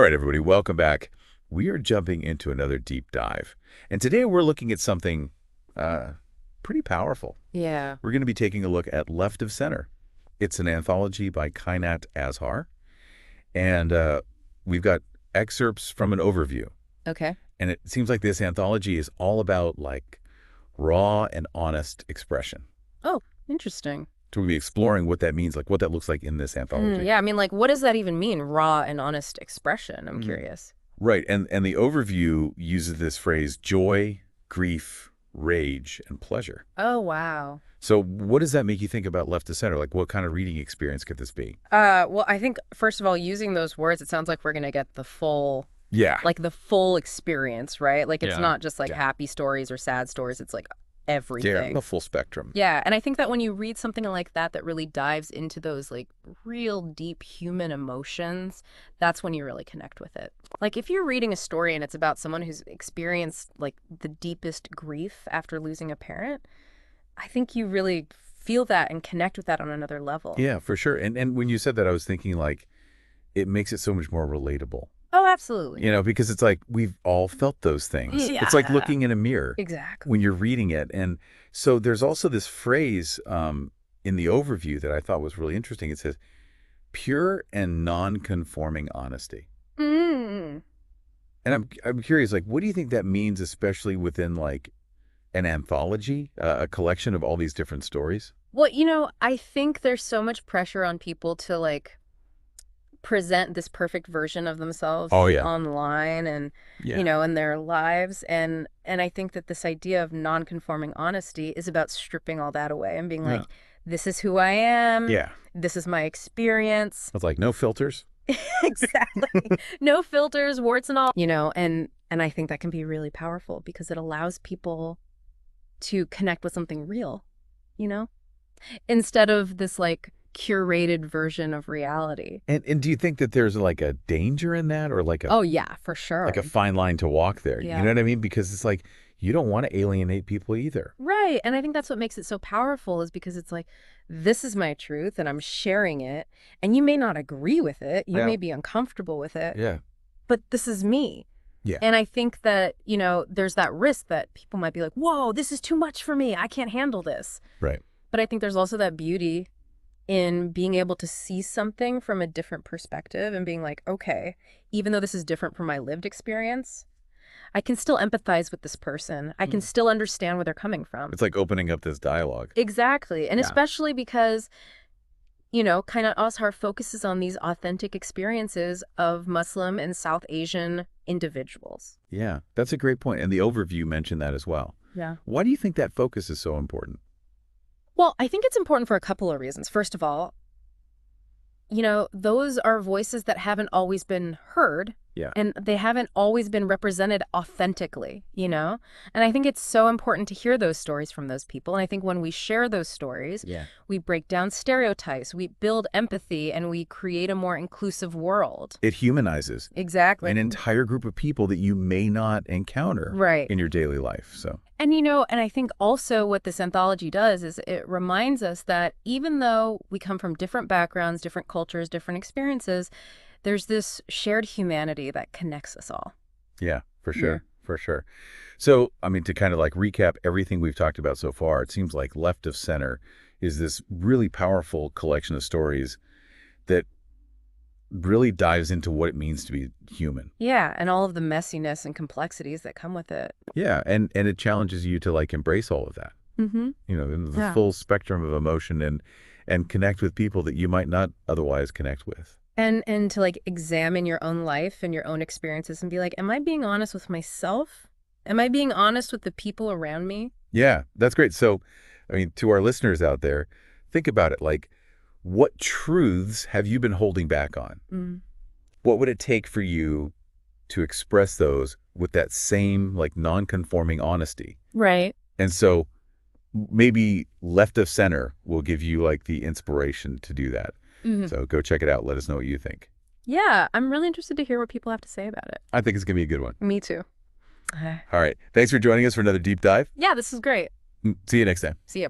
right, everybody, welcome back. We are jumping into another deep dive. And today we're looking at something pretty powerful. Yeah. We're going to be taking a look at Left of Center. It's an anthology by Kainat Azhar. And we've got excerpts from an overview. Okay. And it seems like this anthology is all about like raw and honest expression. Oh, interesting. So we'll be exploring what that means, like what that looks like in this anthology. Yeah, I mean, like, what does that even mean, raw and honest expression? I'm curious. Right. And the overview uses this phrase, joy, grief, rage, and pleasure. Oh, wow. So what does that make you think about Left to Center? Like, what kind of reading experience could this be? Well, I think, first of all, using those words, it sounds like we're going to get the full, Yeah. like the full experience, right? Like, it's Yeah. not just like Yeah. happy stories or sad stories. It's like Yeah, everything. the full spectrum. Yeah, and I think that when you read something like that that really dives into those like real deep human emotions, that's when you really connect with it. Like if you're reading a story and it's about someone who's experienced like the deepest grief after losing a parent, I think you really feel that and connect with that on another level. Yeah, for sure. And when you said that, I was thinking like, it makes it so much more relatable. Oh, absolutely. You know, because it's like we've all felt those things. Yeah. It's like looking in a mirror Exactly. when you're reading it. And so there's also this phrase in the overview that I thought was really interesting. It says, pure and non-conforming honesty. Mm. And I'm curious, like, what do you think that means, especially within like an anthology, a collection of all these different stories? Well, I think there's so much pressure on people to like present this perfect version of themselves Oh, yeah. online and Yeah. in their lives, and I think that this idea of non-conforming honesty is about stripping all that away and being like, this is who I am, Yeah. this is my experience. It's like no filters. Exactly. No filters, warts and all, and I think that can be really powerful because it allows people to connect with something real, instead of this like curated version of reality. And do you think that there's like a danger in that, or like Oh, yeah, for sure. like a fine line to walk there? Yeah. You know what I mean? Because it's like you don't want to alienate people either. Right. And I think that's what makes it so powerful is because it's like, this is my truth and I'm sharing it. And you may not agree with it. You Yeah. may be uncomfortable with it. Yeah. But this is me. Yeah. And I think that, there's that risk that people might be like, whoa, this is too much for me. I can't handle this. Right. But I think there's also that beauty in being able to see something from a different perspective and being like, okay, even though this is different from my lived experience, I can still empathize with this person. I can still understand where they're coming from. It's like opening up this dialogue. Exactly. And Yeah. especially because, Kainat Azhar focuses on these authentic experiences of Muslim and South Asian individuals. Yeah, that's a great point. And the overview mentioned that as well. Yeah. Why do you think that focus is so important? Well, I think it's important for a couple of reasons. First of all, those are voices that haven't always been heard. Yeah. And they haven't always been represented authentically, And I think it's so important to hear those stories from those people. And I think when we share those stories, Yeah. we break down stereotypes, we build empathy, and we create a more inclusive world. It humanizes Exactly. an entire group of people that you may not encounter Right. in your daily life. So, And, and I think also what this anthology does is it reminds us that even though we come from different backgrounds, different cultures, different experiences, there's this shared humanity that connects us all. yeah, for sure. For sure. So, I mean, to kind of like recap everything we've talked about so far, it seems like Left of Center is this really powerful collection of stories that really dives into what it means to be human. Yeah, and all of the messiness and complexities that come with it. Yeah, and it challenges you to like embrace all of that. Mm-hmm. In the Yeah. full spectrum of emotion and connect with people that you might not otherwise connect with. And to like examine your own life and your own experiences and be like, am I being honest with myself? Am I being honest with the people around me? Yeah, that's great. So, I mean, to our listeners out there, think about it. Like, what truths have you been holding back on? Mm. What would it take for you to express those with that same like non-conforming honesty? Right. And so maybe Left of Center will give you like the inspiration to do that. Mhm. So go check it out. Let us know what you think. Yeah, I'm really interested to hear what people have to say about it. I think it's going to be a good one. Me too. All right. Thanks for joining us for another deep dive. Yeah, this is great. See you next time. See ya.